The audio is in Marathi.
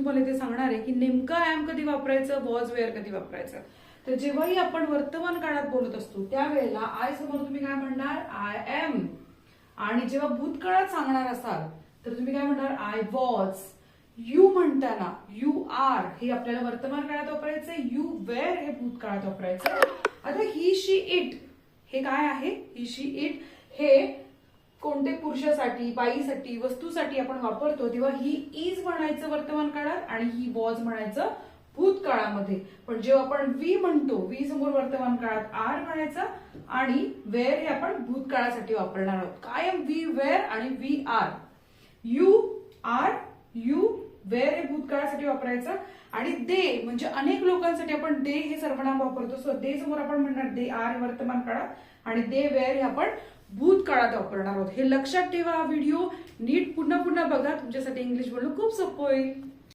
तुम्हाला इथे सांगणार आहे की नेमकं आय एम कधी वापरायचं, वॉज वेअर कधी वापरायचं. तर जेव्हाही आपण वर्तमान काळात बोलत असतो त्यावेळेला आय समोर तुम्ही काय म्हणणार, आय एम. आणि जेव्हा भूतकाळात सांगणार असाल तर तुम्ही काय म्हणणार, आय वॉज. यू म्हणताना यू आर हे आपल्याला वर्तमान काळात वापरायचं, यू वेअर हे भूतकाळात वापरायचं. आता ही शी इट हे काय आहे, ही शी इट हे कोणते पुरुषासाठी, बाईसाठी, वस्तूसाठी आपण वापरतो तेव्हा ही इज म्हणायचं वर्तमान काळात आणि ही वॉज म्हणायचं भूतकाळामध्ये. पण जेव्हा आपण वी म्हणतो, वी समोर वर्तमान काळात आर म्हणायचं आणि वेअर हे आपण भूतकाळासाठी वापरणार आहोत. कायम वी वेअर आणि we are. You are, you were हे भूतकाळासाठी वापरायचं आणि दे म्हणजे अनेक लोकांसाठी आपण दे हे सर्वनाम वापरतो. सो दे समोर आपण म्हणणार दे आर हे वर्तमान काळात आणि दे वेअर हे आपण भूतकाळात वापरणार आहोत. हे लक्षात ठेवा. हा व्हिडिओ नीट पुन्हा पुन्हा बघा, तुमच्यासाठी इंग्लिश बोलणं खूप सोपं होईल.